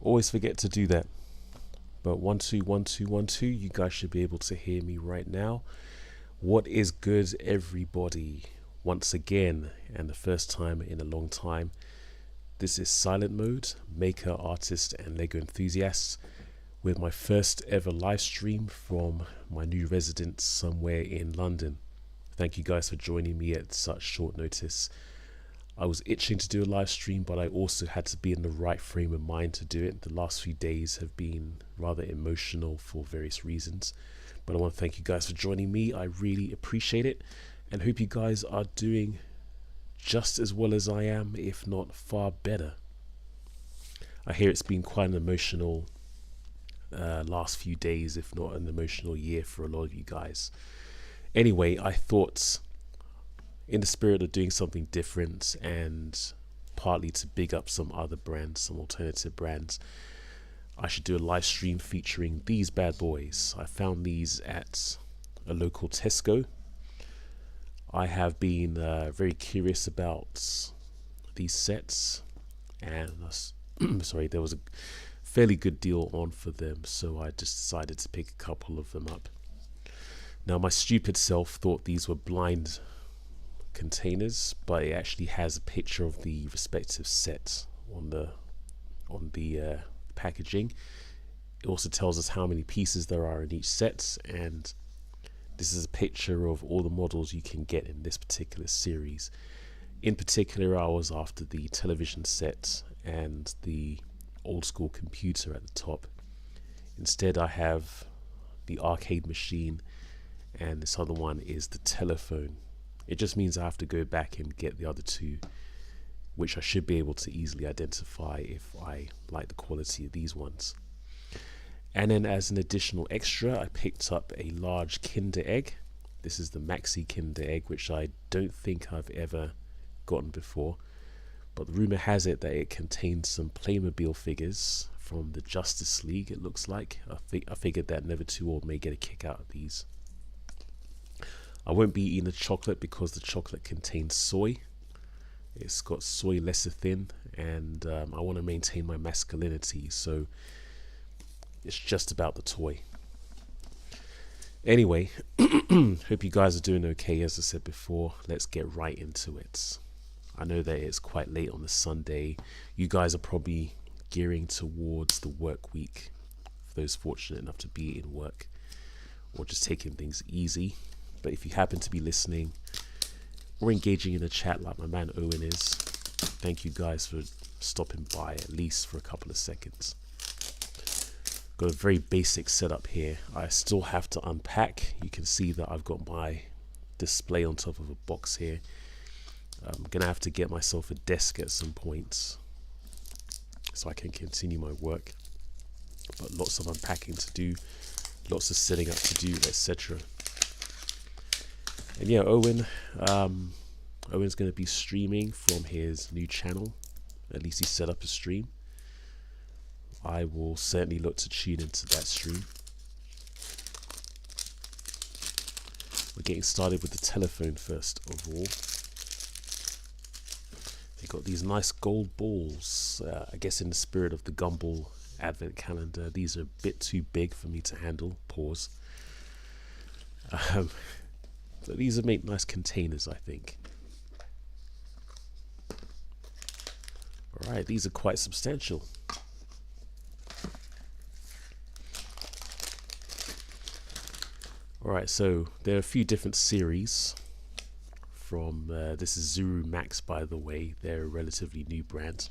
Always forget to do that. But 1 2 1 2 1 2, you guys should be able to hear me right now. What is good, everybody? Once again, and the first time in a long time, this is SilentMode, maker, artist, and LEGO Enthusiast, with my first ever live stream from my new residence somewhere in London. Thank you guys for joining me at such short notice. I was itching to do a live stream, but I also had to be in the right frame of mind to do it. The last few days have been rather emotional for various reasons, but I want to thank you guys for joining me. I really appreciate it and hope you guys are doing just as well as I am, if not far better. I hear it's been quite an emotional last few days, if not an emotional year for a lot of you guys. Anyway, I thought, in the spirit of doing something different and partly to big up some other brands, some alternative brands, I should do a live stream featuring these bad boys. I found these at a local Tesco. I have been very curious about these sets, and sorry, there was a fairly good deal on for them, so I just decided to pick a couple of them up. Now, my stupid self thought these were blind containers, but it actually has a picture of the respective set on the packaging. It also tells us how many pieces there are in each set, and this is a picture of all the models you can get in this particular series. In particular, I was after the television set and the old school computer at the top. Instead, I have the arcade machine, and this other one is the telephone. It just means I have to go back and get the other two, which I should be able to easily identify if I like the quality of these ones. And then as an additional extra, I picked up a large Kinder Egg. This is the Maxi Kinder Egg, which I don't think I've ever gotten before. But the rumor has it that it contains some Playmobil figures from the Justice League, it looks like. I figured that Never Too Old may get a kick out of these. I won't be eating the chocolate because the chocolate contains soy. It's got soy lecithin, and I want to maintain my masculinity, so it's just about the toy. Anyway, hope you guys are doing okay. As I said before, let's get right into it. I know that it's quite late on the Sunday. You guys are probably gearing towards the work week, for those fortunate enough to be in work, or just taking things easy. But if you happen to be listening or engaging in a chat like my man Owen is, thank you guys for stopping by at least for a couple of seconds. Got a very basic setup here. I still have to unpack. You can see that I've got my display on top of a box here. I'm gonna have to get myself a desk at some point so I can continue my work, but lots of unpacking to do, lots of setting up to do, etc. And yeah, Owen's going to be streaming from his new channel. At least he set up a stream. I will certainly look to tune into that stream. We're getting started with the telephone first of all. They got these nice gold balls. I guess in the spirit of the Gumball advent calendar. These are a bit too big for me to handle. Pause. So these are make nice containers, I think. Alright, these are quite substantial. Alright, so there are a few different series from, this is ZURU Max, by the way. They're a relatively new brand.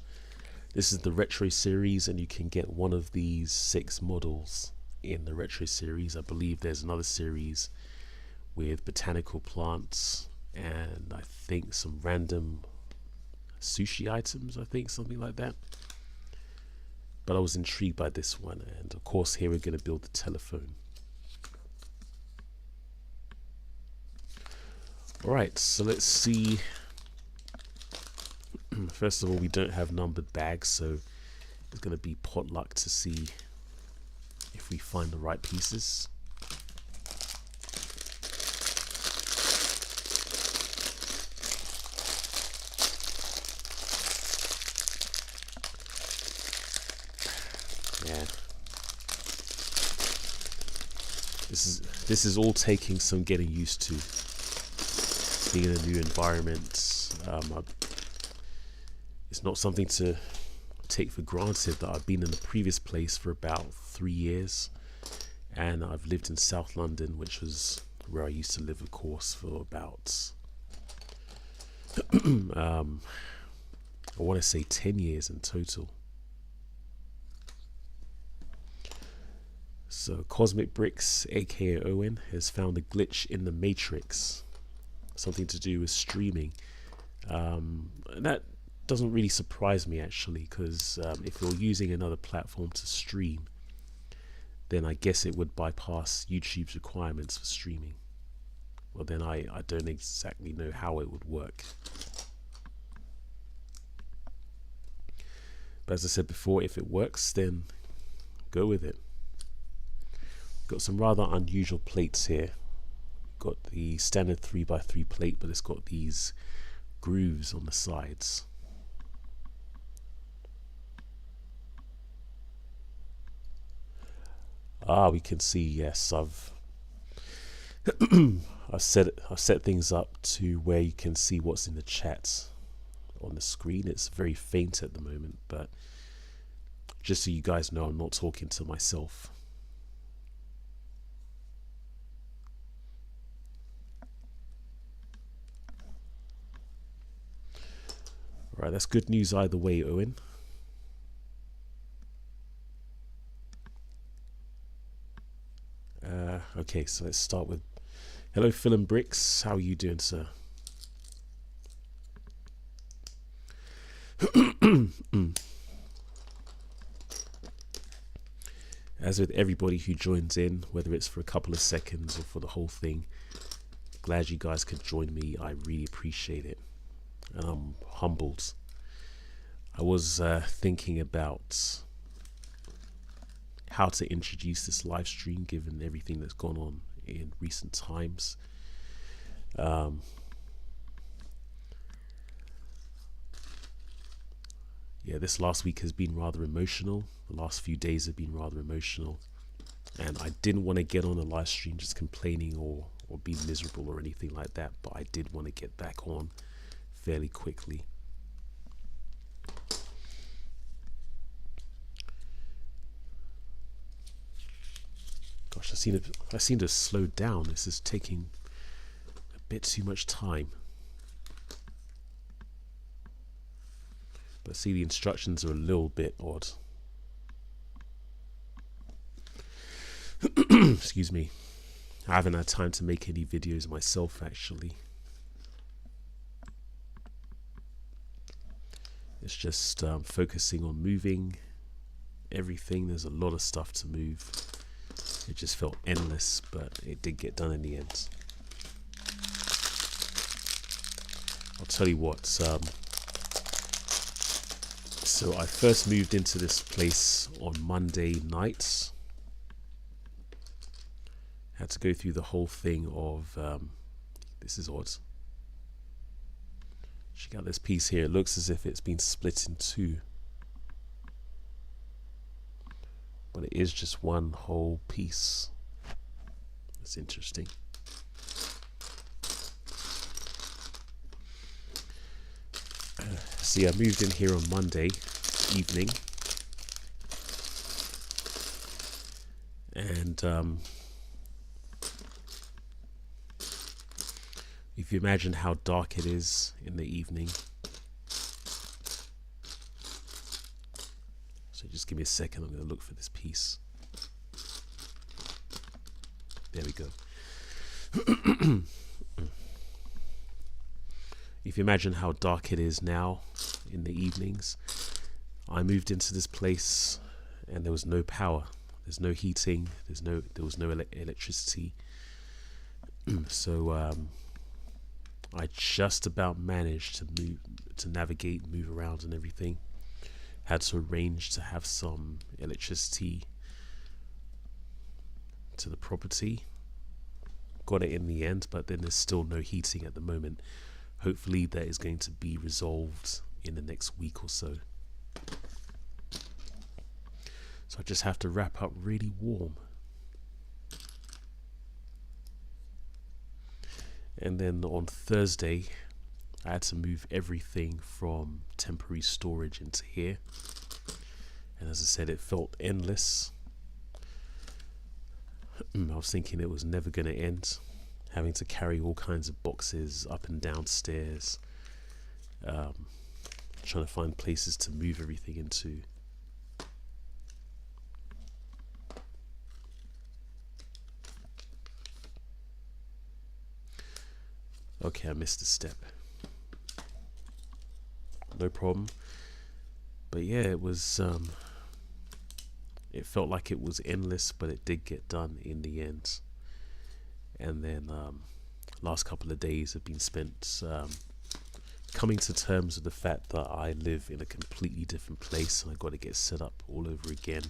This is the Retro series, and you can get one of these 6 models in the Retro series. I believe there's another series with botanical plants and I think some random sushi items, I think, something like that. But I was intrigued by this one, and of course here we're going to build the telephone. Alright, so let's see. First of all, we don't have numbered bags, so it's going to be potluck to see if we find the right pieces. Yeah. This is all taking some getting used to. Being in a new environment, it's not something to take for granted that I've been in the previous place for about 3 years, and I've lived in South London, which was where I used to live, of course, for about I want to say 10 years in total. So Cosmic Bricks, aka Owen, has found a glitch in the Matrix, something to do with streaming. And that doesn't really surprise me, actually, because if you're using another platform to stream, then I guess it would bypass YouTube's requirements for streaming. Well, then I don't exactly know how it would work. But as I said before, if it works, then go with it. Got some rather unusual plates here. Got the standard 3x3 plate, but it's got these grooves on the sides. We can see, yes, I've set things up to where you can see what's in the chat on the screen. It's very faint at the moment, but just so you guys know, I'm not talking to myself. Right, that's good news either way, Owen. Okay, so let's start with hello, Phil and Bricks. How are you doing, sir? As with everybody who joins in, whether it's for a couple of seconds or for the whole thing, glad you guys could join me. I really appreciate it, and I'm humbled. I was thinking about how to introduce this live stream given everything that's gone on in recent times. Yeah, this last week has been rather emotional. The last few days have been rather emotional, and I didn't want to get on a live stream just complaining or be miserable or anything like that, but I did want to get back on fairly quickly. Gosh, I seem to slow down. This is taking a bit too much time. But see, the instructions are a little bit odd. Excuse me. I haven't had time to make any videos myself, actually. It's just focusing on moving everything. There's a lot of stuff to move. It just felt endless, but it did get done in the end. I'll tell you what, so I first moved into this place on Monday night. Had to go through the whole thing of, this is odd. Check out this piece here. It looks as if it's been split in two. But it is just one whole piece. That's interesting. See, I moved in here on Monday evening, and if you imagine how dark it is in the evening, so just give me a second, I'm going to look for this piece. There we go. If you imagine how dark it is now in the evenings, I moved into this place and there was no power. There's no heating. There was no electricity. So I just about managed to navigate, move around and everything. Had to arrange to have some electricity to the property. Got it in the end, but then there's still no heating at the moment. Hopefully that is going to be resolved in the next week or so. So So I just have to wrap up really warm. And then on Thursday, I had to move everything from temporary storage into here. And as I said, it felt endless. I was thinking it was never going to end, having to carry all kinds of boxes up and down stairs, trying to find places to move everything into. Okay, I missed a step. No problem. But yeah, it was it felt like it was endless, but it did get done in the end. And then last couple of days have been spent coming to terms with the fact that I live in a completely different place and I got to get set up all over again.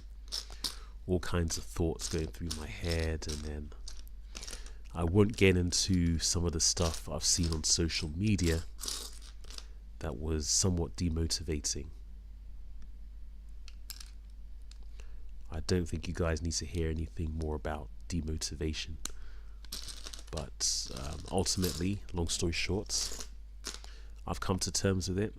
All kinds of thoughts going through my head, and then I won't get into some of the stuff I've seen on social media that was somewhat demotivating. I don't think you guys need to hear anything more about demotivation. But ultimately, long story short, I've come to terms with it.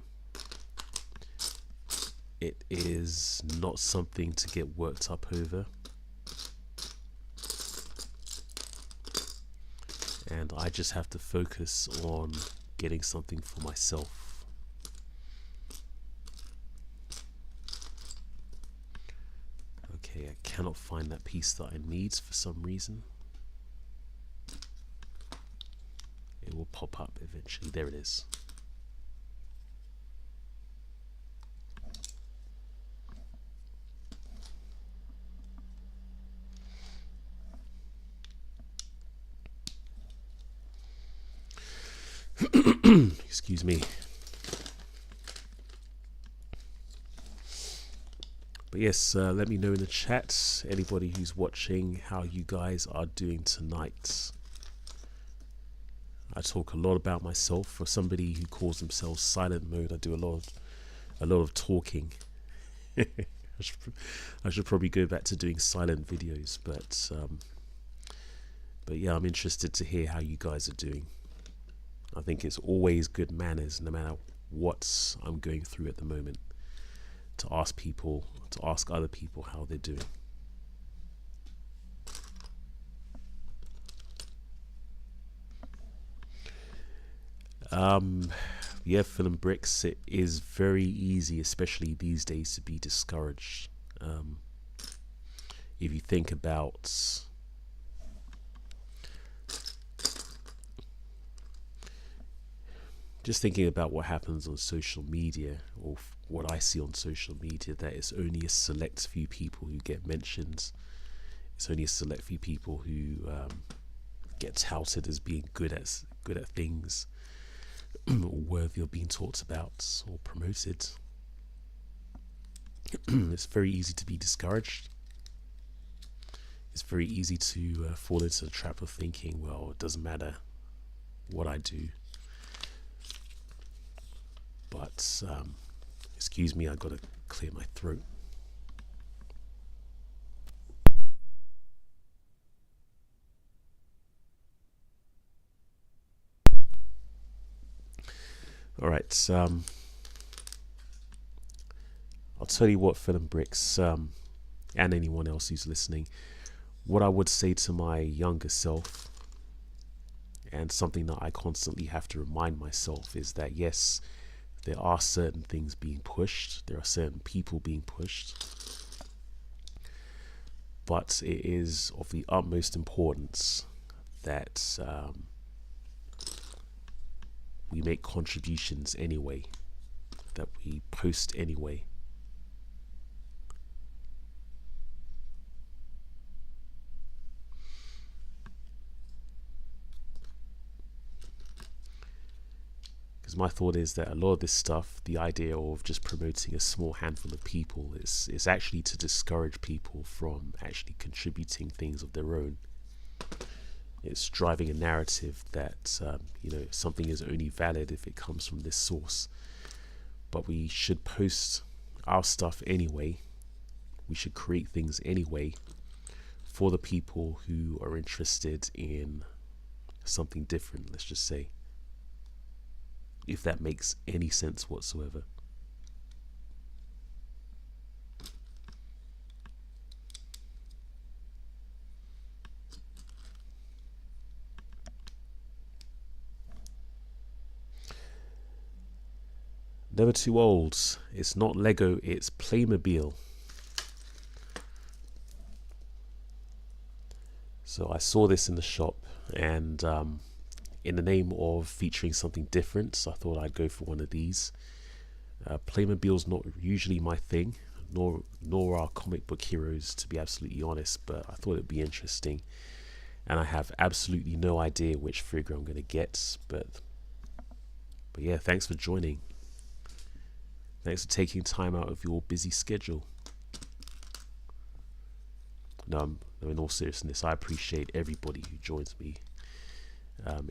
It is not something to get worked up over. And I just have to focus on getting something for myself. Okay, I cannot find that piece that I need for some reason. It will pop up eventually. There it is. Excuse me. But yes, let me know in the chat, anybody who's watching, how you guys are doing tonight. I talk a lot about myself. For somebody who calls themselves silent mode, I do a lot of talking. I should probably go back to doing silent videos, but yeah, I'm interested to hear how you guys are doing. I think it's always good manners, no matter what I'm going through at the moment, to ask other people how they're doing. Yeah, film bricks, it is very easy, especially these days, to be discouraged. If you think about just thinking about what happens on social media, or what I see on social media, that it's only a select few people who get mentions. It's only a select few people who get touted as being good at things, or worthy of being talked about or promoted. It's very easy to be discouraged. It's very easy to fall into the trap of thinking, well, it doesn't matter what I do. But excuse me, I've got to clear my throat. All right, I'll tell you what, film bricks, and anyone else who's listening, what I would say to my younger self, and something that I constantly have to remind myself, is that yes, there are certain things being pushed, there are certain people being pushed, but it is of the utmost importance that we make contributions anyway, that we post anyway. Because my thought is that a lot of this stuff, the idea of just promoting a small handful of people, is actually to discourage people from actually contributing things of their own. It's driving a narrative that something is only valid if it comes from this source. But we should post our stuff anyway, we should create things anyway for the people who are interested in something different, let's just say, if that makes any sense whatsoever. Never too old. It's not Lego, it's Playmobil. So I saw this in the shop, and in the name of featuring something different, I thought I'd go for one of these. Playmobil's not usually my thing, nor are comic book heroes, to be absolutely honest, but I thought it'd be interesting. And I have absolutely no idea which figure I'm going to get, but yeah, thanks for joining. Thanks for taking time out of your busy schedule. No, in all seriousness, I appreciate everybody who joins me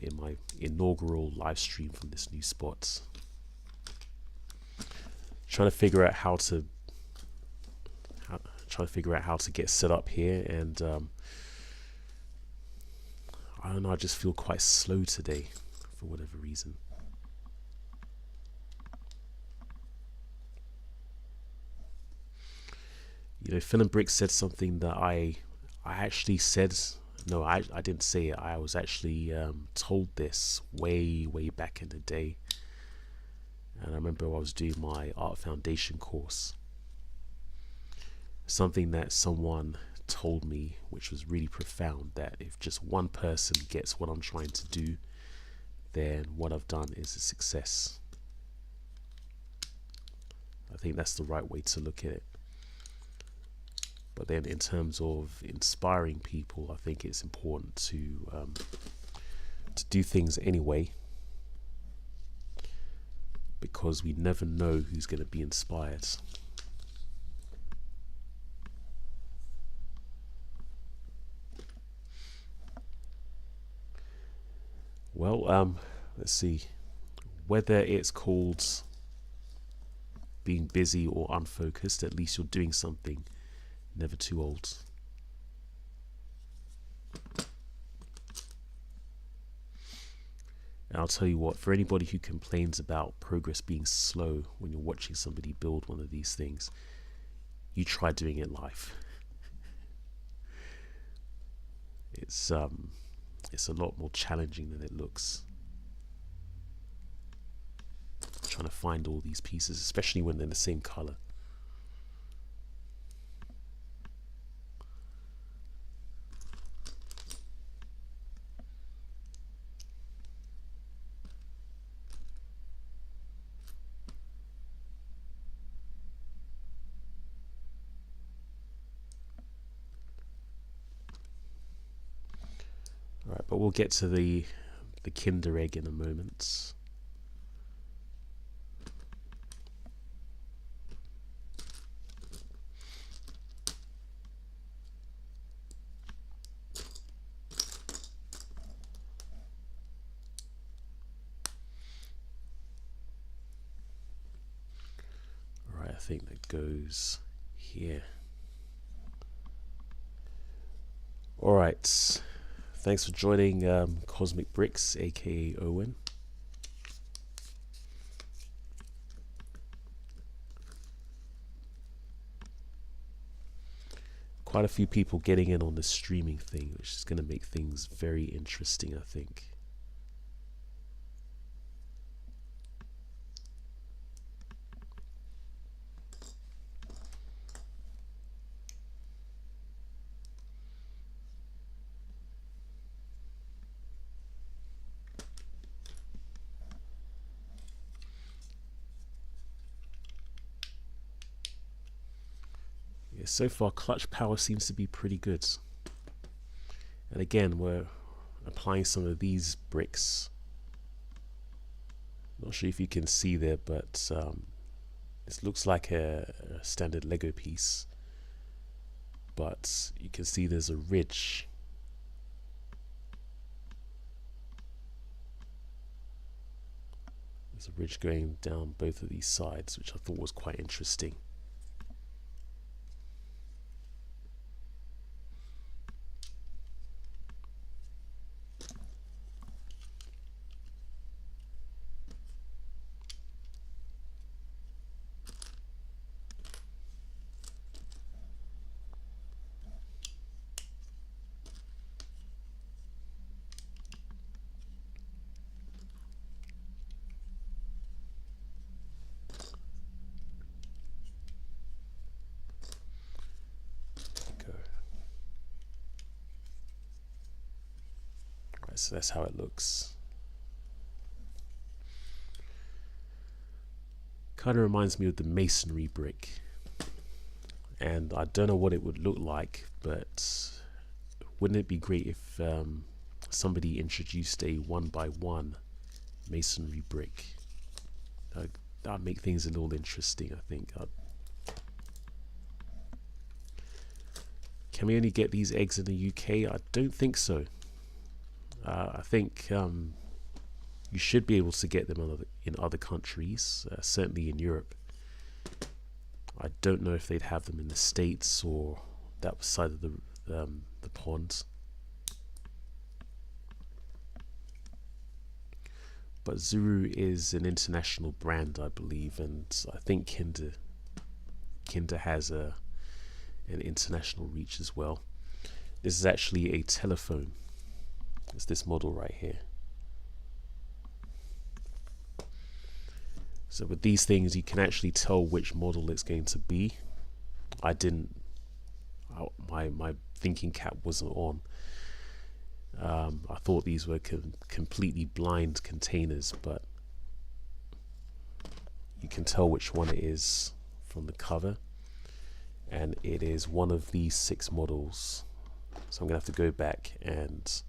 in my inaugural live stream from this new spot. Trying to figure out how to get set up here, and I don't know, I just feel quite slow today for whatever reason. You know, Phil and Brick said something that I actually said. No, I didn't say it. I was actually told this way back in the day. And I remember I was doing my art foundation course. Something that someone told me, which was really profound, that if just one person gets what I'm trying to do, then what I've done is a success. I think that's the right way to look at it. But then in terms of inspiring people, I think it's important to do things anyway, because we never know who's going to be inspired. Well, let's see. Whether it's called being busy or unfocused, at least you're doing something. Never too old. And I'll tell you what, for anybody who complains about progress being slow when you're watching somebody build one of these things, you try doing it live. It's a lot more challenging than it looks. Trying to find all these pieces, especially when they're in the same color. Alright, but we'll get to the Kinder Egg in a moment. Alright, I think that goes here. Alright. Thanks for joining Cosmic Bricks, aka Owen. Quite a few people getting in on this streaming thing, which is going to make things very interesting, I think. So far, clutch power seems to be pretty good. And again, we're applying some of these bricks. Not sure if you can see there, but this looks like a standard Lego piece. But you can see there's a ridge. There's a ridge going down both of these sides, which I thought was quite interesting. So that's how it looks. Kind of reminds me of the masonry brick, and I don't know what it would look like, but wouldn't it be great if somebody introduced a 1x1 masonry brick? That'd make things a little interesting, I think. Can we only get these eggs in the UK? I don't think so. I think you should be able to get them in other countries, certainly in Europe. I don't know if they'd have them in the States or that side of the pond. But ZURU is an international brand, I believe, and I think Kinder has an international reach as well. This is actually a telephone. It's this model right here. So with these things, you can actually tell which model it's going to be. My thinking cap wasn't on. I thought these were completely blind containers, but you can tell which one it is from the cover, and it is one of these 6 models. So I'm gonna have to go back and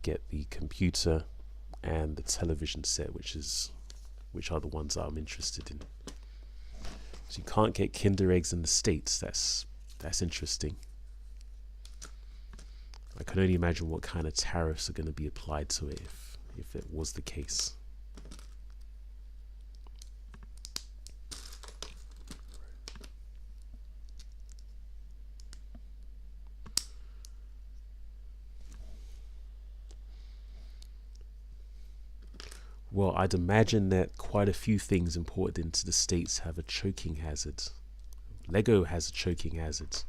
get the computer and the television set, which are the ones that I'm interested in. So you can't get Kinder eggs in the States. That's interesting. I can only imagine what kind of tariffs are going to be applied to it if it was the case. Well, I'd imagine that quite a few things imported into the States have a choking hazard. LEGO has a choking hazard.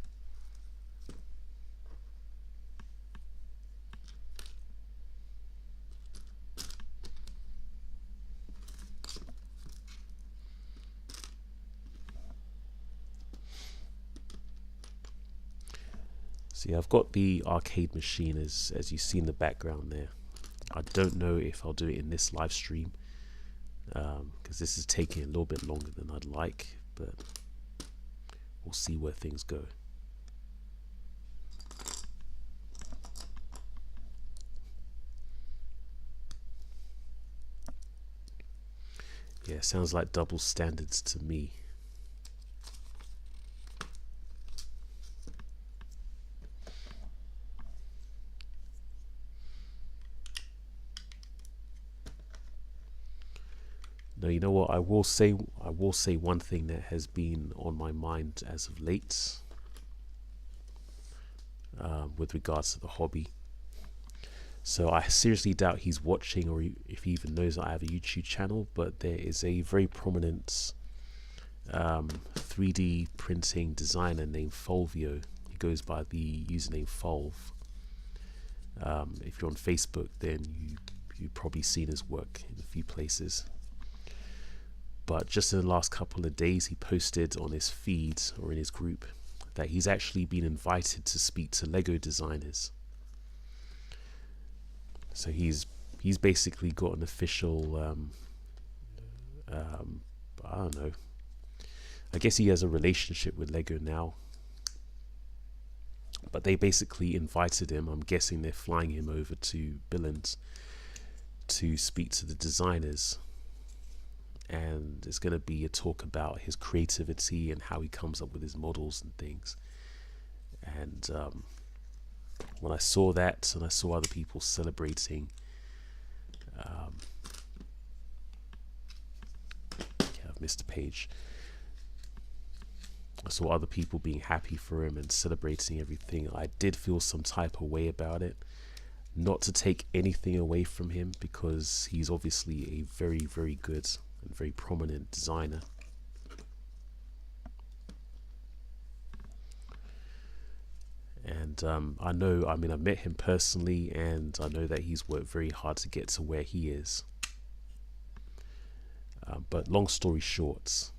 See, I've got the arcade machine as you see in the background there. I don't know if I'll do it in this live stream because this is taking a little bit longer than I'd like, but we'll see where things go. Yeah, sounds like double standards to me. No, you know what? I will say one thing that has been on my mind as of late, with regards to the hobby. So I seriously doubt he's watching, or if he even knows I have a YouTube channel. But there is a very prominent 3D printing designer named Fulvio. He goes by the username Fulv. If you're on Facebook, then you've probably seen his work in a few places. But just in the last couple of days, he posted on his feed or in his group that he's actually been invited to speak to LEGO designers. So he's basically got an official, I don't know, I guess he has a relationship with LEGO now. But they basically invited him. I'm guessing they're flying him over to Billund to speak to the designers. And it's going to be a talk about his creativity and how he comes up with his models and things. And when I saw that, and I saw other people celebrating, I've missed a page. I saw other people being happy for him and celebrating everything. I did feel some type of way about it. Not to take anything away from him, because he's obviously a very, very good and very prominent designer. And I met him personally, and I know that he's worked very hard to get to where he is. But long story short,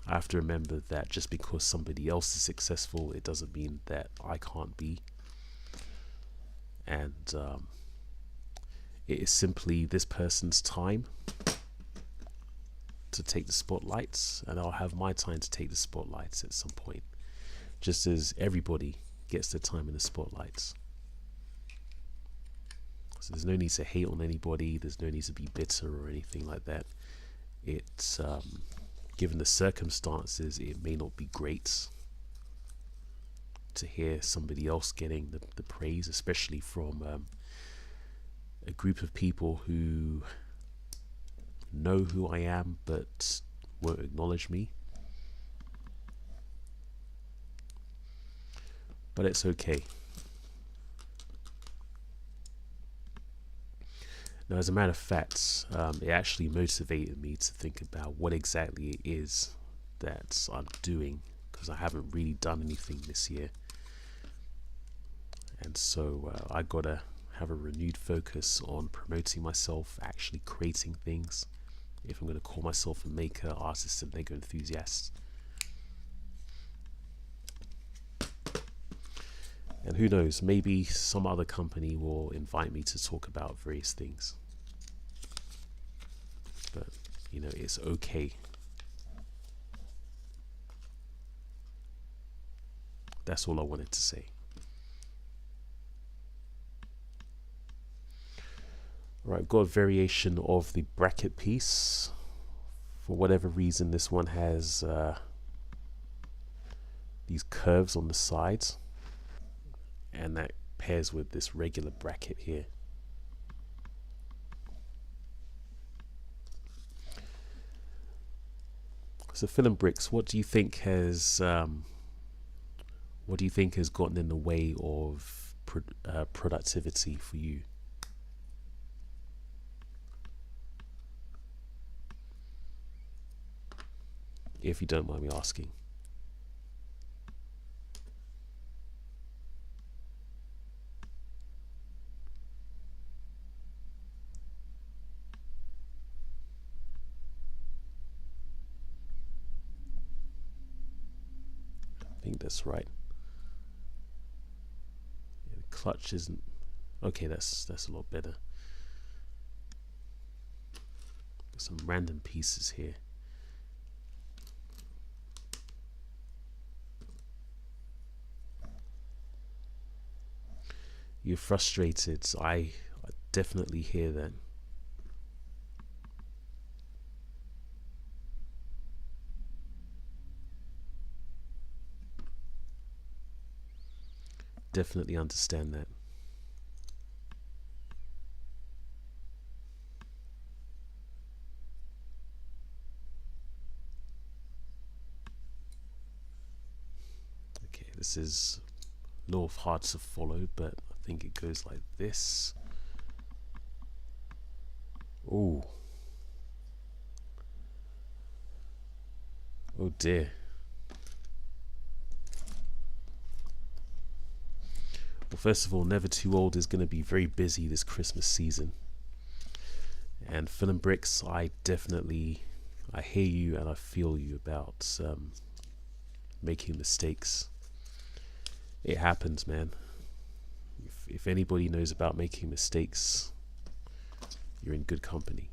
I have to remember that just because somebody else is successful, it doesn't mean that I can't be. and it is simply this person's time to take the spotlights, and I'll have my time to take the spotlights at some point, just as everybody gets their time in the spotlights. So there's no need to hate on anybody, there's no need to be bitter or anything like that. It's given the circumstances, it may not be great to hear somebody else getting the praise, especially from a group of people who know who I am but won't acknowledge me. But it's okay. Now, as a matter of fact, it actually motivated me to think about what exactly it is that I'm doing, because I haven't really done anything this year. And so I gotta have a renewed focus on promoting myself, actually creating things, if I'm going to call myself a maker, artist, and LEGO enthusiast. And who knows, maybe some other company will invite me to talk about various things. But, you know, it's okay. That's all I wanted to say. Right, I've got a variation of the bracket piece. For whatever reason, this one has these curves on the sides, and that pairs with this regular bracket here. So Filmbricks, what do you think has gotten in the way of productivity for you? If you don't mind me asking. I think that's right. Yeah, the clutch isn't okay. That's a lot better. Some random pieces here. You're frustrated. I definitely hear that. Definitely understand that. Okay, this is a little hard to follow, but I think it goes like this. Oh. Oh dear. Well, first of all, Never Too Old is going to be very busy this Christmas season. And Filmbricks, I hear you and I feel you about making mistakes. It happens, man. If anybody knows about making mistakes, you're in good company.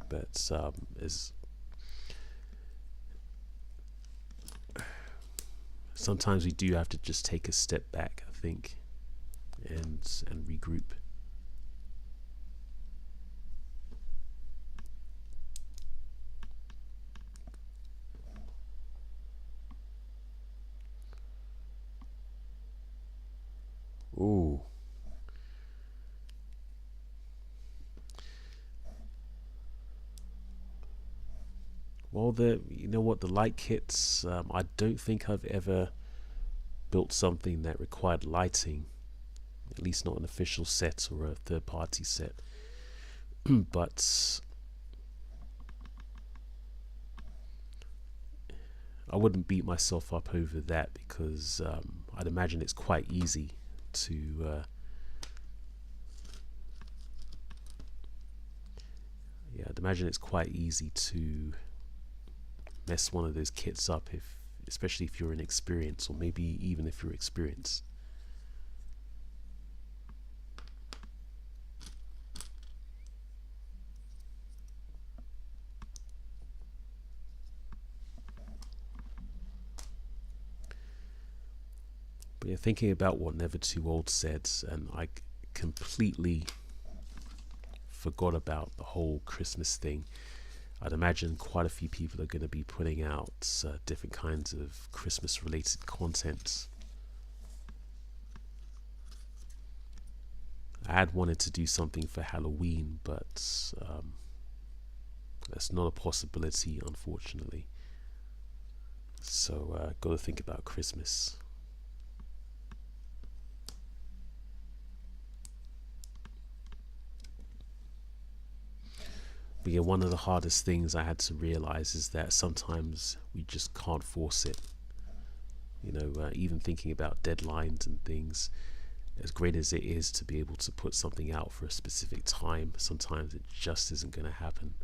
But sometimes we do have to just take a step back, I think, and regroup. Ooh. Well, you know what, the light kits, I don't think I've ever built something that required lighting, at least not an official set or a third-party set. But I wouldn't beat myself up over that, because I'd imagine it's quite easy to mess one of those kits up, especially if you're inexperienced, or maybe even if you're experienced. But yeah, thinking about what Never Too Old said, and I completely forgot about the whole Christmas thing. I'd imagine quite a few people are going to be putting out different kinds of Christmas related content. I had wanted to do something for Halloween, but that's not a possibility, unfortunately. So got to think about Christmas. But yeah, one of the hardest things I had to realize is that sometimes we just can't force it. You know, even thinking about deadlines and things, as great as it is to be able to put something out for a specific time, sometimes it just isn't going to happen.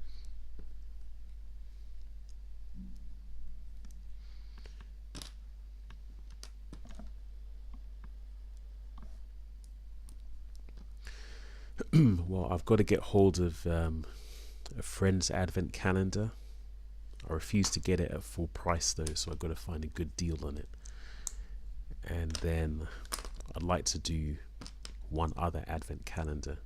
Well, I've got to get hold of a friend's advent calendar. I refuse to get it at full price though, so I've got to find a good deal on it. And then I'd like to do one other advent calendar.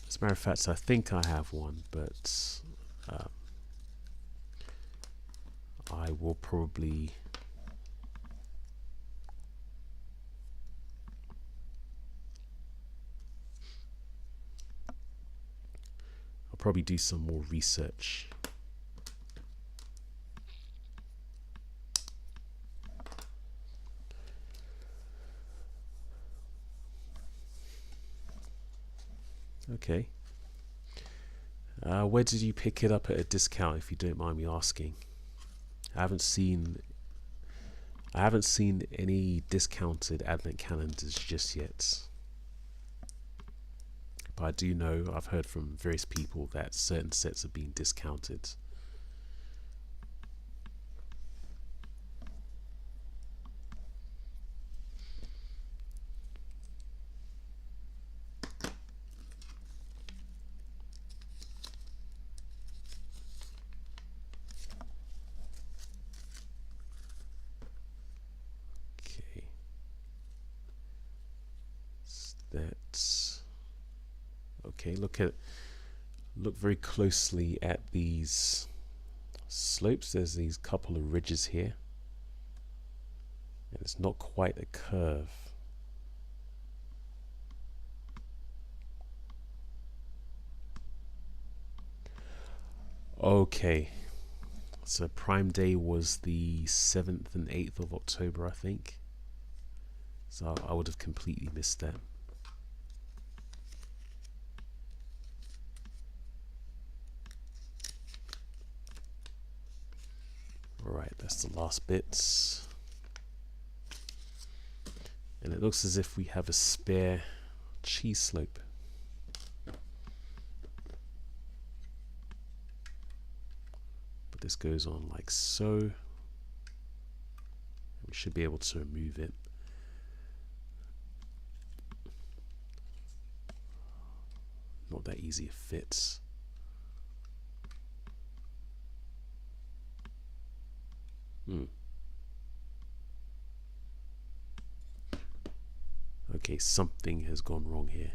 As a matter of fact, I think I have one, but I will probably do some more research. Okay. Where did you pick it up at a discount, if you don't mind me asking? I haven't seen any discounted advent calendars just yet. But I do know, I've heard from various people that certain sets are being discounted. Okay. That's okay. Look very closely at these slopes. There's these couple of ridges here, and it's not quite a curve. Okay, so Prime Day was the 7th and 8th of October, I think. So I would have completely missed that. Alright, that's the last bits. And it looks as if we have a spare cheese slope. But this goes on like so. We should be able to remove it. Not that easy, it fits. Okay, something has gone wrong here.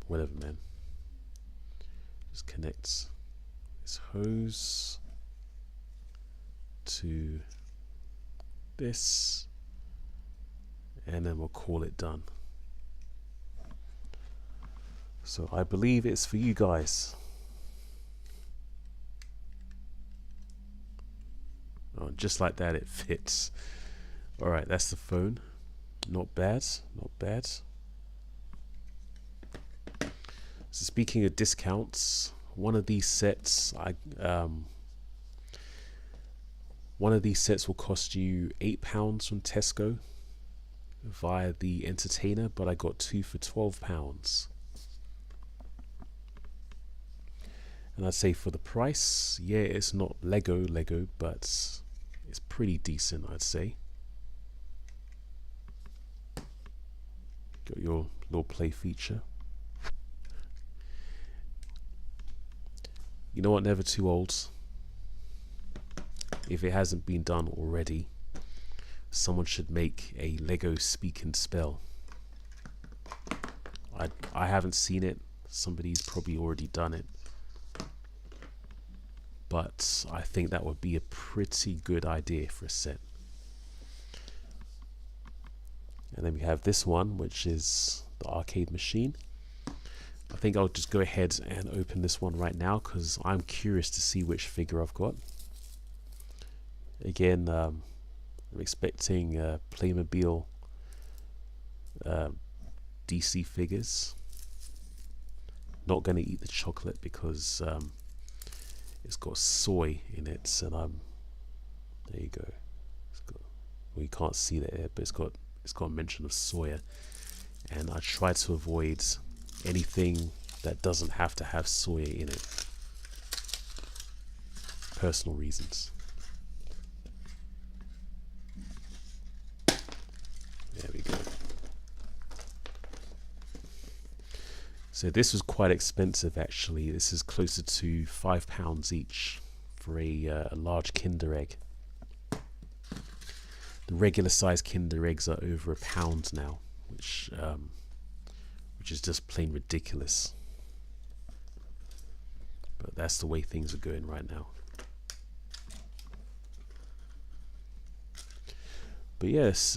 Whatever, man. Just connects this hose to this, and then we'll call it done. So I believe it's for you guys. Oh, just like that, it fits. All right, that's the phone. Not bad, not bad. So speaking of discounts, one of these sets will cost you £8 from Tesco via the Entertainer, but I got 2 for £12. And I'd say for the price, yeah, it's not Lego, but it's pretty decent, I'd say. Got your little play feature. You know what, never too old. If it hasn't been done already, someone should make a Lego speak and spell. I haven't seen it. Somebody's probably already done it. But I think that would be a pretty good idea for a set. And then we have this one, which is the arcade machine. I think I'll just go ahead and open this one right now because I'm curious to see which figure I've got. Again, I'm expecting Playmobil DC figures. Not going to eat the chocolate because it's got soy in it, and there you go. Well, you can't see that here, but it's got a mention of soya, and I try to avoid anything that doesn't have to have soya in it. Personal reasons. There we go. So this was quite expensive actually. This is closer to £5 each for a large Kinder Egg. The regular size Kinder Eggs are over £1 now, which is just plain ridiculous. But that's the way things are going right now. But yes,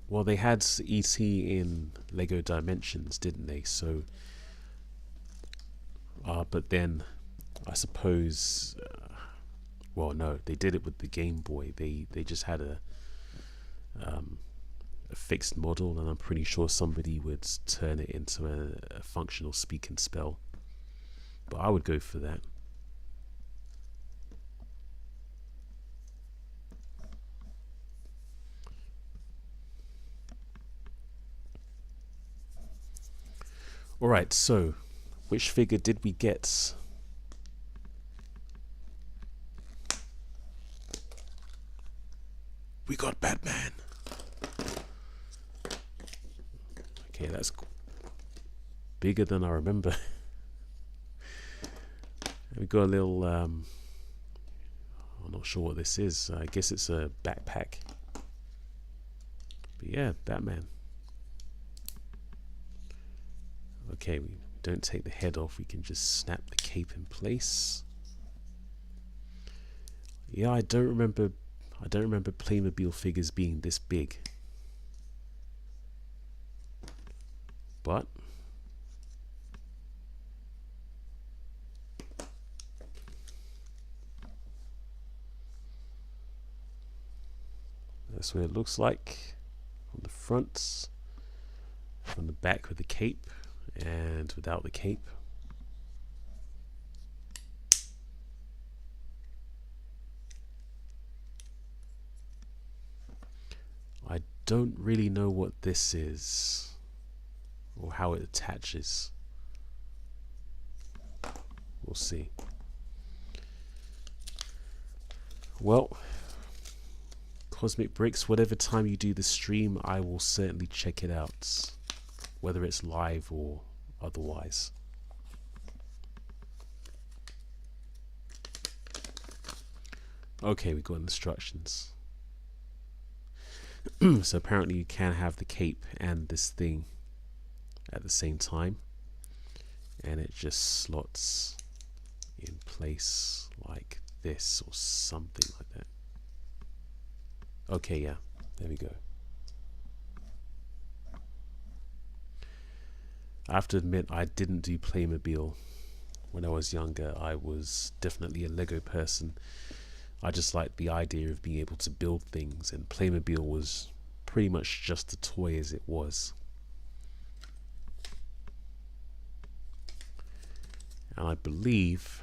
well, they had E.T. in Lego Dimensions, didn't they? So, but then I suppose, well, no, they did it with the Game Boy. They just had a fixed model, and I'm pretty sure somebody would turn it into a functional speak and spell. But I would go for that. Alright, so which figure did we get? We got Batman. Okay, that's bigger than I remember. We got a little, I'm not sure what this is. I guess it's a backpack. But yeah, Batman. Okay, we don't take the head off, we can just snap the cape in place. Yeah, I don't remember Playmobil figures being this big. But that's what it looks like on the front, from the back with the cape, and without the cape. I don't really know what this is or how it attaches. We'll see. Well, Cosmic Bricks, whatever time you do the stream, I will certainly check it out, whether it's live or otherwise. Okay, we got instructions. So apparently you can have the cape and this thing at the same time, and it just slots in place like this or something like that. Okay, yeah, there we go. I have to admit, I didn't do Playmobil when I was younger. I was definitely a Lego person. I just liked the idea of being able to build things, and Playmobil was pretty much just a toy as it was. And I believe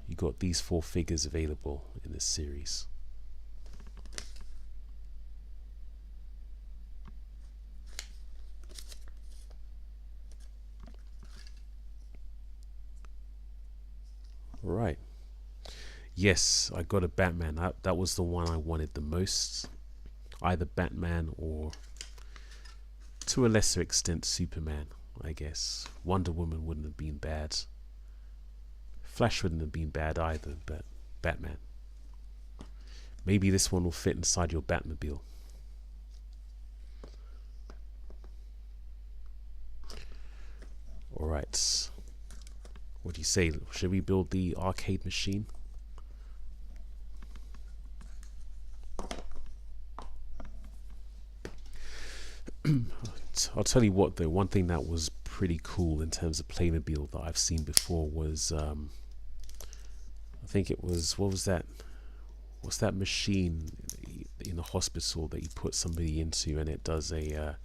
you got these 4 figures available in this series. Right. Yes, I got a Batman. That was the one I wanted the most. Either Batman or to a lesser extent Superman, I guess. Wonder Woman wouldn't have been bad. Flash wouldn't have been bad either, but Batman. Maybe this one will fit inside your Batmobile. Alright. What do you say? Should we build the arcade machine? I'll tell you what though, one thing that was pretty cool in terms of Playmobil that I've seen before was I think it was, what was that? What's that machine in the hospital that you put somebody into and it does a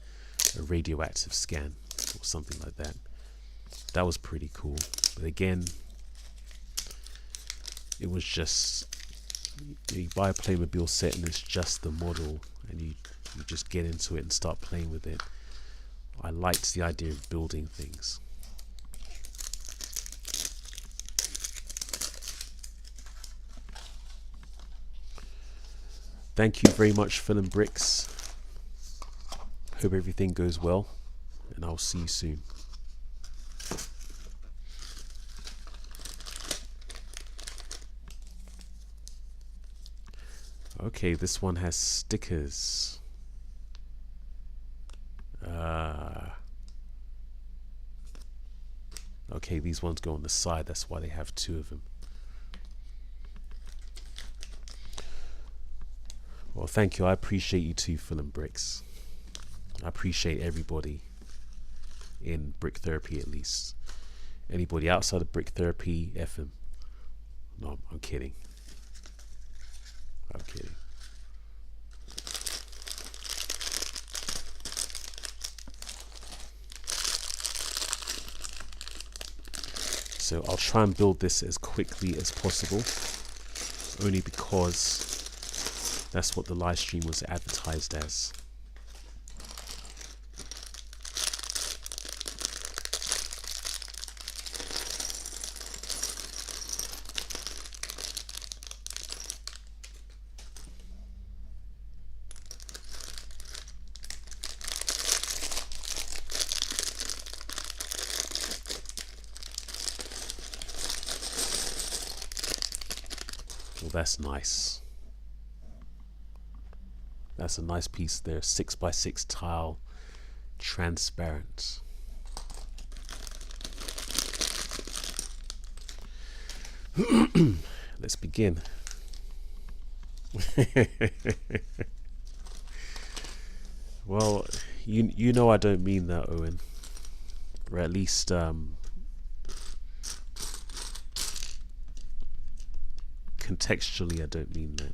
radioactive scan or something like that? That was pretty cool. But again, it was just, you buy a Playmobil set and it's just the model and you just get into it and start playing with it. I liked the idea of building things. Thank you very much, Phil and Bricks. Hope everything goes well, and I'll see you soon. Okay, this one has stickers. Okay, these ones go on the side, that's why they have two of them. Well, thank you. I appreciate you too, Phil and Bricks. I appreciate everybody in Brick Therapy, at least. Anybody outside of Brick Therapy, F them. No, I'm kidding. I'm kidding. So I'll try and build this as quickly as possible, only because that's what the live stream was advertised as. Well, that's nice. That's a nice piece there, 6x6 tile, transparent. Let's begin. Well, you know I don't mean that, Owen. Or at least contextually I don't mean that.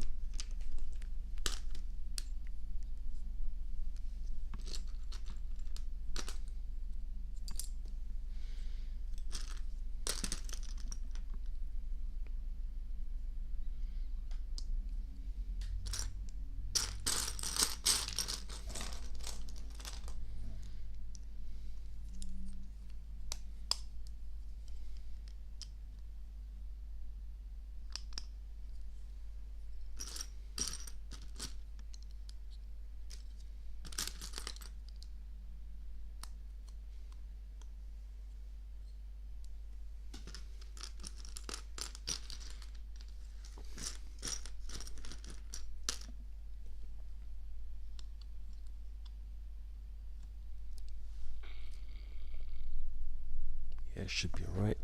Yeah, it should be alright.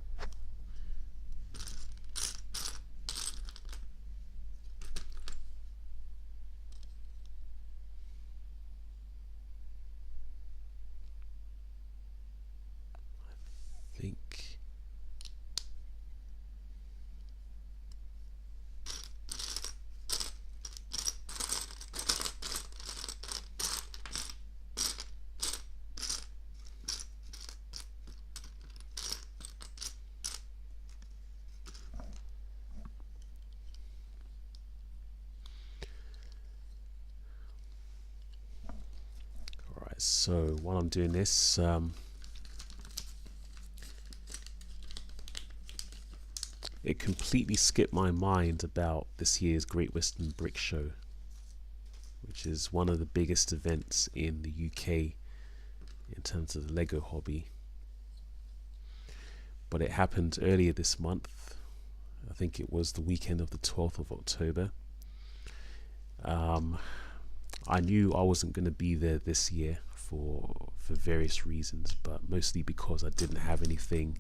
I think. So while I'm doing this, it completely skipped my mind about this year's Great Western Brick Show, which is one of the biggest events in the UK in terms of the Lego hobby. But it happened earlier this month. I think it was the weekend of the 12th of October. I knew I wasn't going to be there this year for various reasons, but mostly because I didn't have anything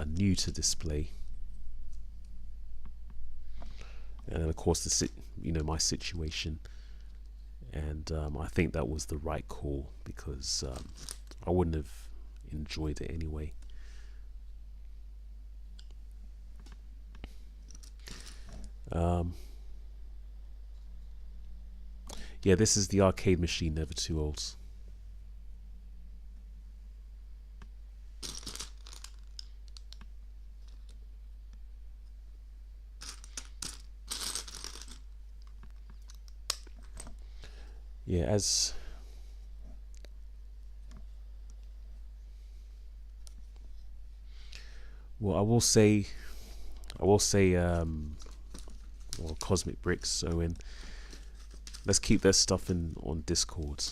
new to display. And then of course my situation, and I think that was the right call, because I wouldn't have enjoyed it anyway. Yeah, this is the arcade machine, Never Too Old. Yeah, as well, I will say, well, Cosmic Bricks, Owen, let's keep that stuff on Discord.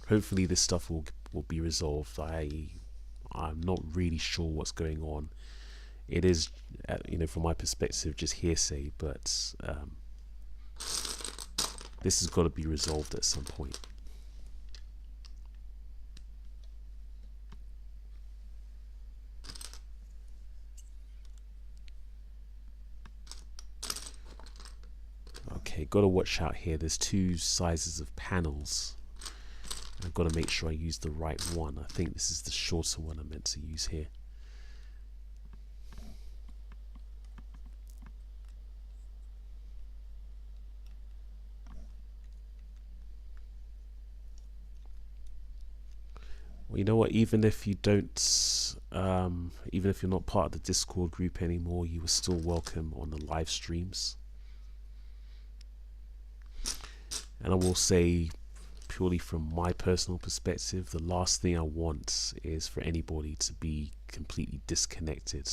Hopefully this stuff will be resolved. I'm not really sure what's going on. It is, from my perspective, just hearsay, but this has got to be resolved at some point. Okay, got to watch out here. There's two sizes of panels. I've got to make sure I use the right one. I think this is the shorter one I'm meant to use here. Well, you know what? Even if you don't, even if you're not part of the Discord group anymore, you are still welcome on the live streams. And I will say, purely from my personal perspective, the last thing I want is for anybody to be completely disconnected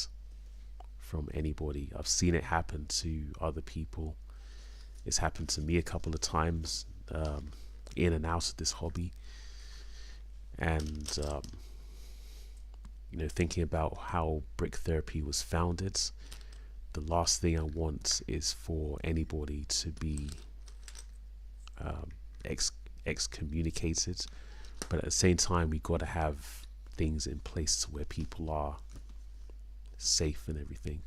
from anybody. I've seen it happen to other people. It's happened to me a couple of times, in and out of this hobby. And thinking about how Brick Therapy was founded, the last thing I want is for anybody to be excommunicated. But at the same time, we got to have things in place to where people are safe and everything.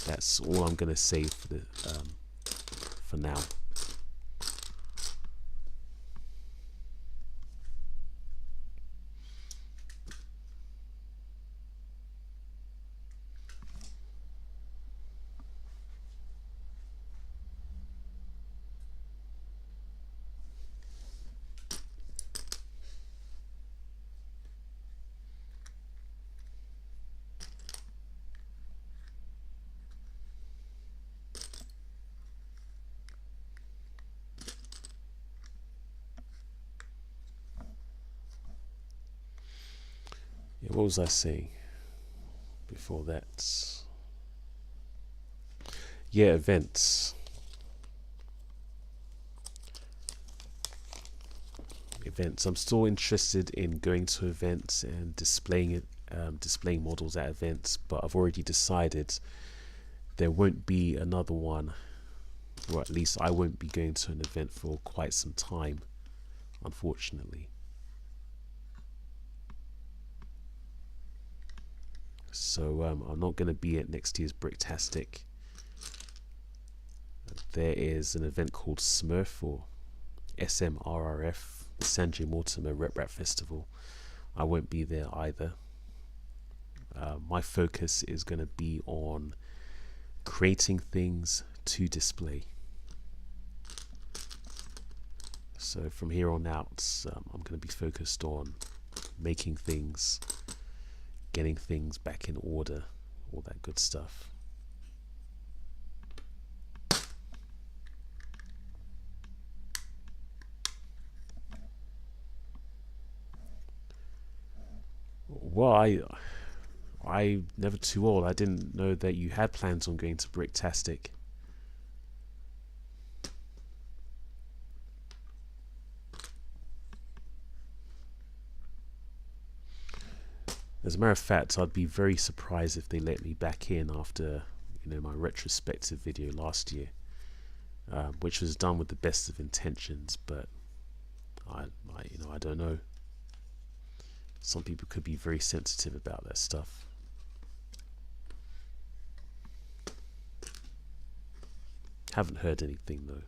That's all I'm gonna say for now. Yeah, what was I saying before that? Yeah, events. I'm still interested in going to events and displaying models at events, but I've already decided there won't be another one, or at least I won't be going to an event for quite some time, unfortunately. So I'm not going to be at next year's Bricktastic. There is an event called Smurf, or SMRRF, the Sanjay Mortimer Rep Rap Festival. I won't be there either. My focus is going to be on creating things to display. So from here on out, I'm going to be focused on making things, getting things back in order, all that good stuff. Well, I never too old. I didn't know that you had plans on going to Bricktastic. As a matter of fact, I'd be very surprised if they let me back in after, my retrospective video last year, which was done with the best of intentions, but I don't know. Some people could be very sensitive about that stuff. Haven't heard anything though.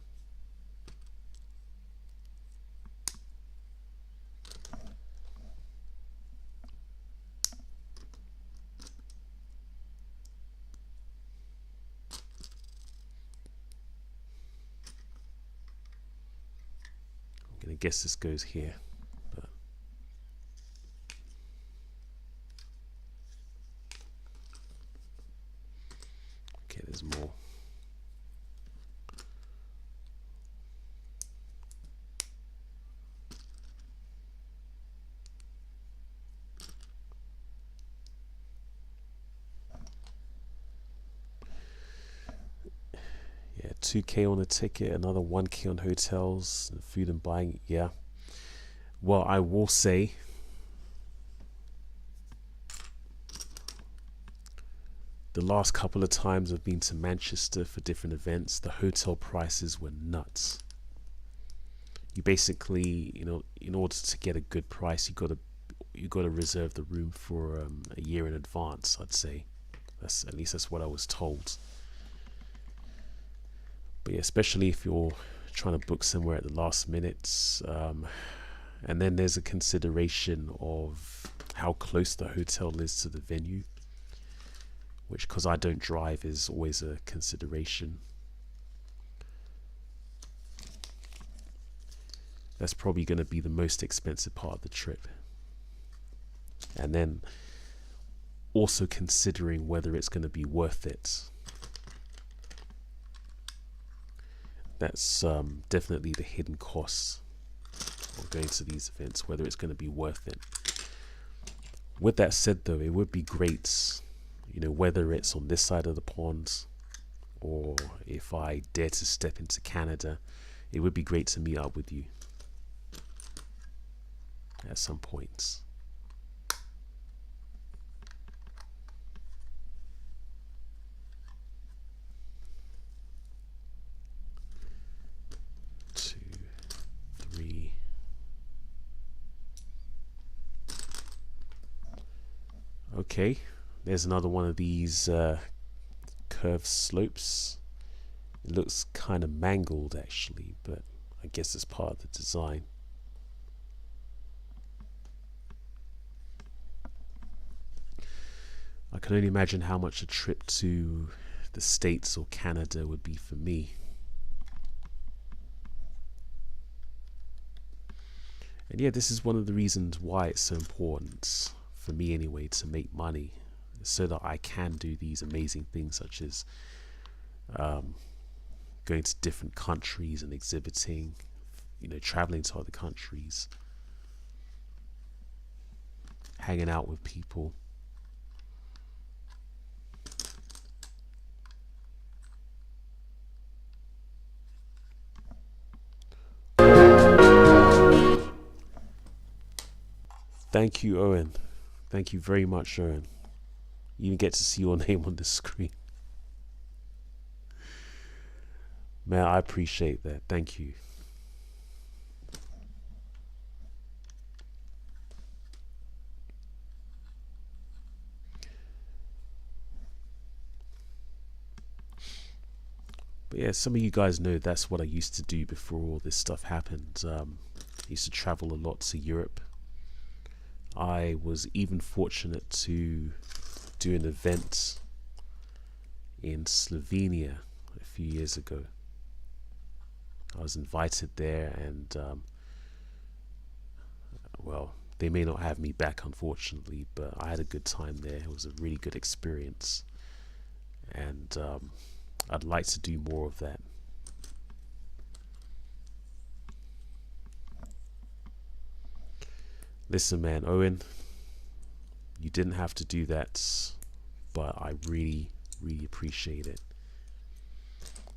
I guess this goes here, but okay, there's more. Yeah, 2K on the ticket, another 1K on hotels, food and buying. Yeah. Well, I will say, the last couple of times I've been to Manchester for different events, the hotel prices were nuts. You basically, in order to get a good price, you got to reserve the room for a year in advance. I'd say, at least that's what I was told. But yeah, especially if you're trying to book somewhere at the last minute, and then there's a consideration of how close the hotel is to the venue, which, because I don't drive, is always a consideration. That's probably going to be the most expensive part of the trip. And then also considering whether it's going to be worth it. That's definitely the hidden costs of going to these events, whether it's going to be worth it. With that said though, it would be great, whether it's on this side of the pond or if I dare to step into Canada, it would be great to meet up with you at some points. Okay, there's another one of these curved slopes. It looks kind of mangled actually, but I guess it's part of the design. I can only imagine how much a trip to the States or Canada would be for me. And yeah, this is one of the reasons why it's so important, for me anyway, to make money, so that I can do these amazing things such as going to different countries and exhibiting, traveling to other countries, hanging out with people. Thank you, Owen. Thank you very much, Owen. You even get to see your name on the screen. Man, I appreciate that. Thank you. But yeah, some of you guys know that's what I used to do before all this stuff happened. I used to travel a lot to Europe. I was even fortunate to do an event in Slovenia a few years ago. I was invited there, and well, they may not have me back, unfortunately, but I had a good time there. It was a really good experience, and I'd like to do more of that. Listen, man, Owen, you didn't have to do that, but I really, really appreciate it.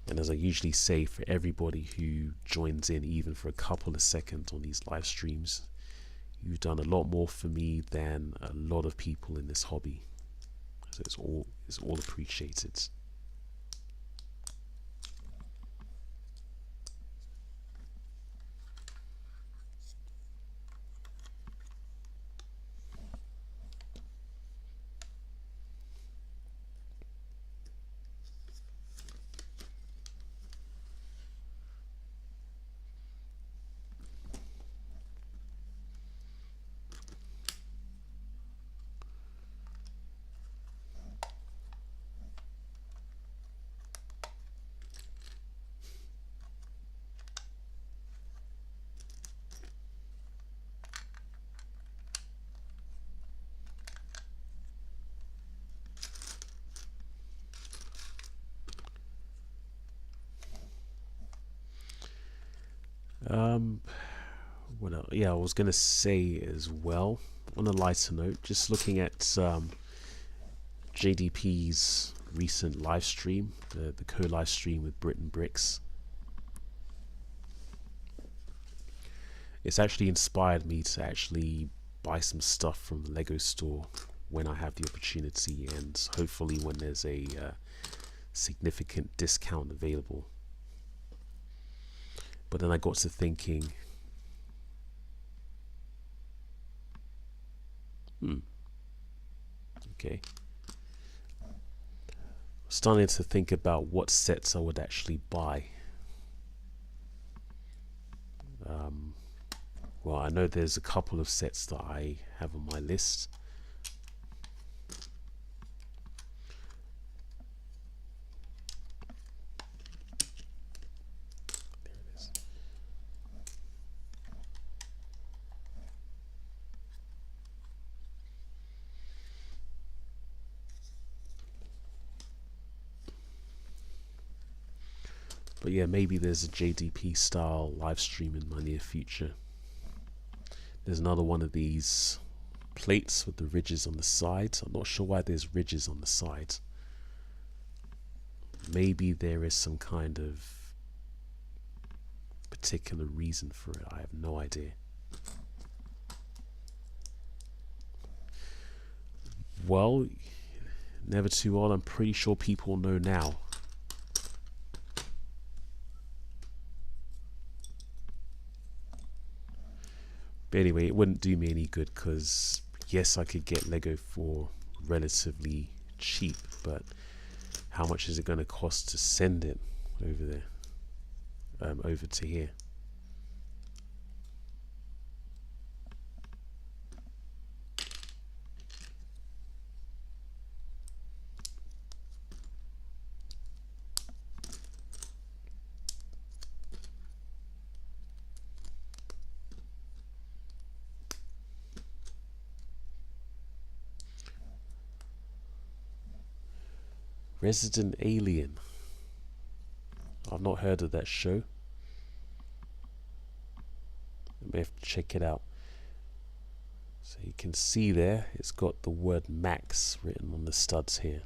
And as I usually say, for everybody who joins in even for a couple of seconds on these live streams, You've done a lot more for me than a lot of people in this hobby. So it's all appreciated. What else? Yeah, I was gonna say as well, on a lighter note, just looking at JDP's recent live stream, the co-live stream with Britain Bricks. It's actually inspired me to actually buy some stuff from the LEGO store when I have the opportunity, and hopefully when there's a significant discount available. But then I got to thinking, okay, starting to think about what sets I would actually buy. Well, I know there's a couple of sets that I have on my list. There it is. But yeah, maybe there's a JDP style live stream in my near future. There's another one of these plates with the ridges on the sides. I'm not sure why there's ridges on the sides. Maybe there is some kind of particular reason for it. I have no idea. Well, never too old. I'm pretty sure people know now. But anyway, it wouldn't do me any good because yes, I could get Lego for relatively cheap, but how much is it going to cost to send it over there, over to here? Resident Alien. I've not heard of that show. I may have to check it out. So you can see there, it's got the word Max written on the studs here.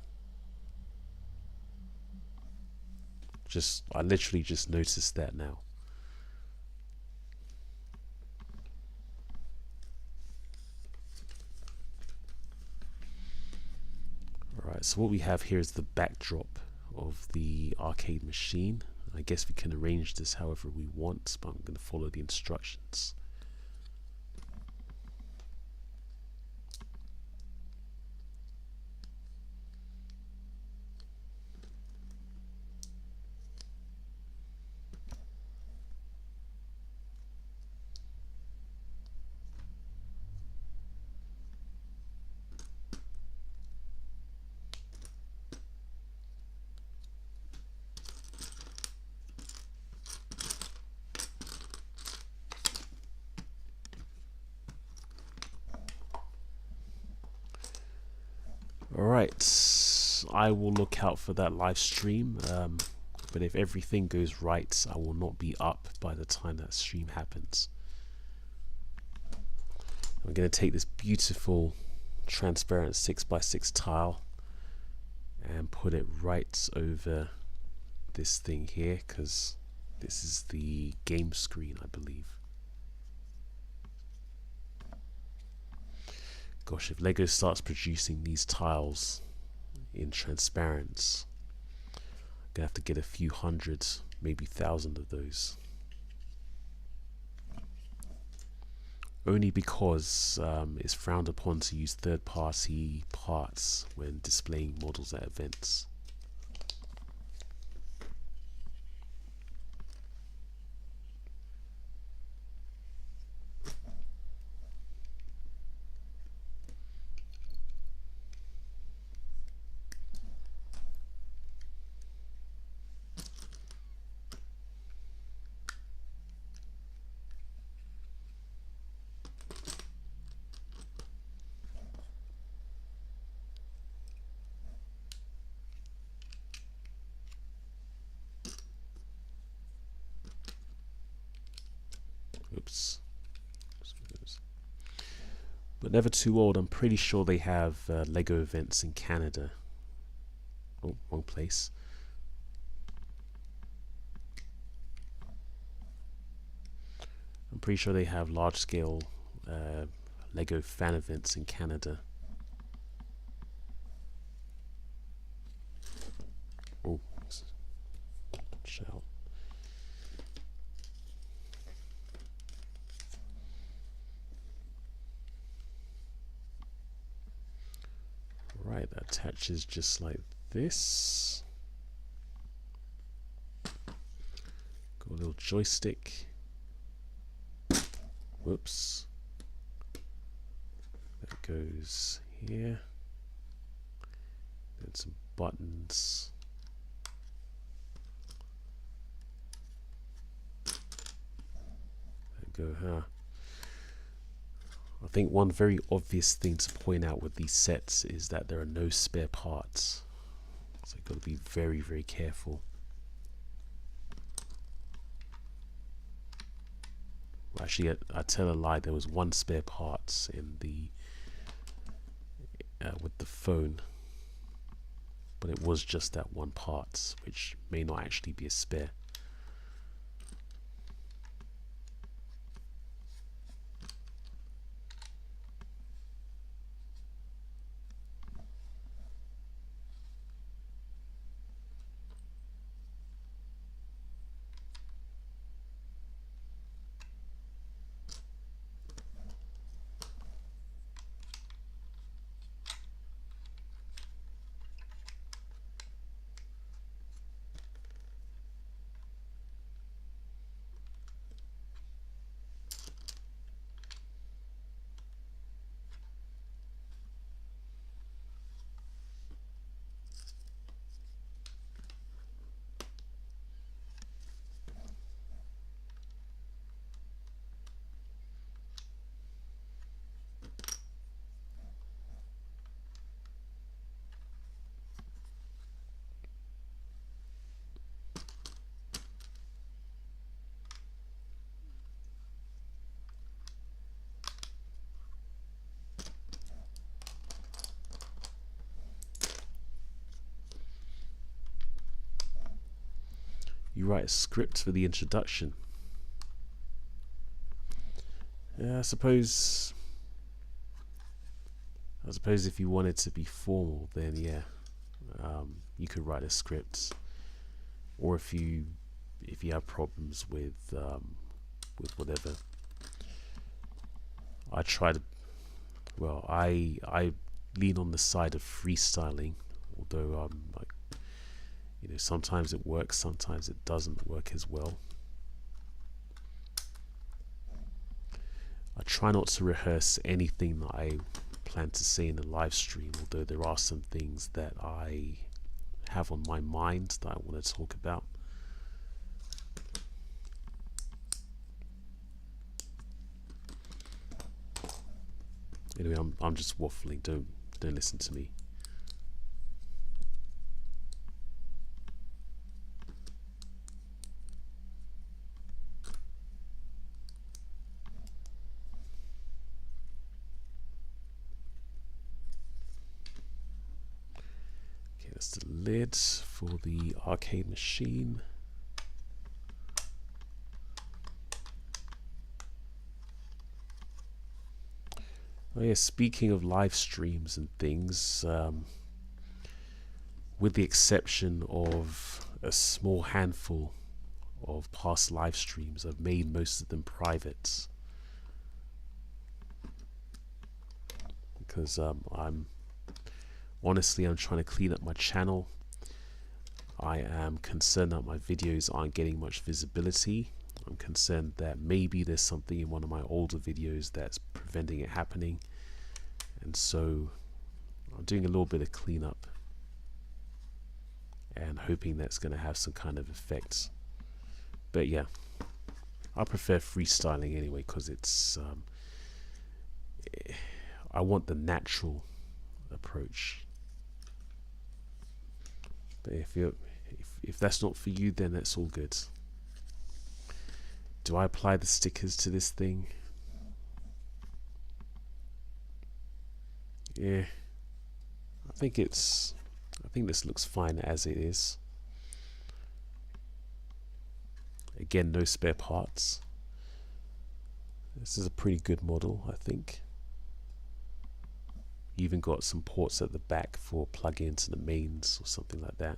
I literally just noticed that now. Alright, so what we have here is the backdrop of the arcade machine. I guess we can arrange this however we want, but I'm going to follow the instructions. Alright, I will look out for that live stream, but if everything goes right, I will not be up by the time that stream happens. I'm going to take this beautiful transparent 6x6 tile and put it right over this thing here, because this is the game screen, I believe. Gosh, if LEGO starts producing these tiles in transparent, I'm gonna have to get a few hundred, maybe thousand of those. Only because it's frowned upon to use third-party parts when displaying models at events. Oops. But never too old. I'm pretty sure they have LEGO events in Canada. Oh, wrong place. I'm pretty sure they have large-scale LEGO fan events in Canada. Oh, shout. Right, that attaches just like this. Got a little joystick. Whoops. That goes here. Then some buttons. There we go, huh? I think one very obvious thing to point out with these sets is that there are no spare parts. So you've got to be very, very careful. Actually, I tell a lie. There was one spare part in the with the phone, but it was just that one part, which may not actually be a spare. You write a script for the introduction. Yeah, I suppose if you wanted to be formal, then yeah, you could write a script. Or if you have problems with whatever, I lean on the side of freestyling, although like, you know, sometimes it works, sometimes it doesn't work as well. I try not to rehearse anything that I plan to say in the live stream, although there are some things that I have on my mind that I want to talk about. Anyway, I'm just waffling. Don't listen to me. That's the lid for the arcade machine. Oh yeah, speaking of live streams and things, with the exception of a small handful of past live streams, I've made most of them private because I'm trying to clean up my channel. I am concerned that my videos aren't getting much visibility. I'm concerned that maybe there's something in one of my older videos that's preventing it happening, and so I'm doing a little bit of cleanup and hoping that's going to have some kind of effect. But yeah, I prefer freestyling anyway because it's I want the natural approach. But if that's not for you, then that's all good. Do I apply the stickers to this thing? Yeah, I think this looks fine as it is. Again, no spare parts. This is a pretty good model, I think. Even got some ports at the back for plug-ins to the mains or something like that.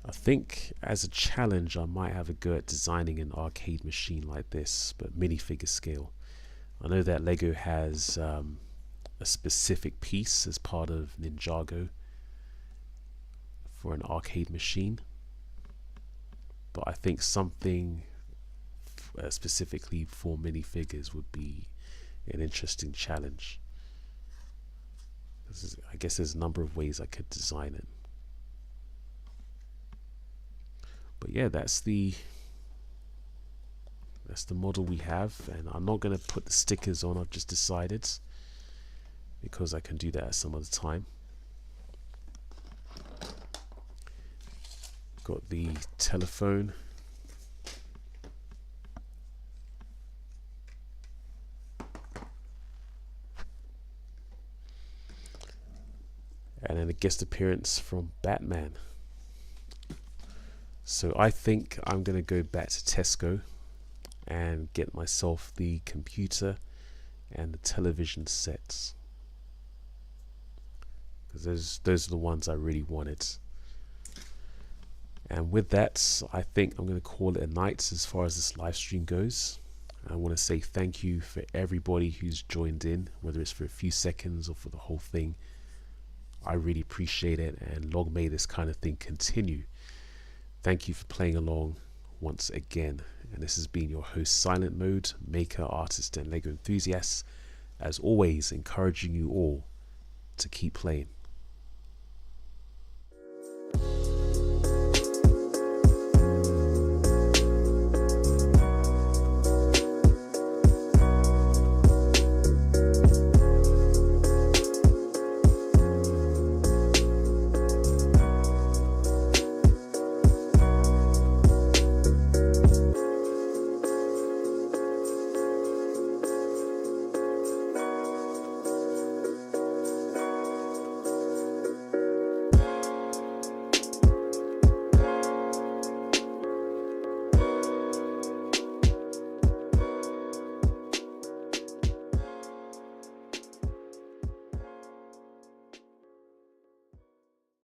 I think as a challenge I might have a go at designing an arcade machine like this, but minifigure scale. I know that LEGO has a specific piece as part of Ninjago for an arcade machine, but I think something specifically for minifigures would be an interesting challenge. I guess there's a number of ways I could design it. But yeah, that's the model we have, and I'm not going to put the stickers on. I've just decided, because I can do that at some other time. Got the telephone. And then a guest appearance from Batman. So I think I'm going to go back to Tesco and get myself the computer and the television sets, because those are the ones I really wanted. And with that, I think I'm going to call it a night as far as this live stream goes. I want to say thank you for everybody who's joined in, whether it's for a few seconds or for the whole thing. I really appreciate it, and long may this kind of thing continue. Thank you for playing along once again, and this has been your host SilentMode, maker, artist and LEGO enthusiast, as always encouraging you all to keep playing.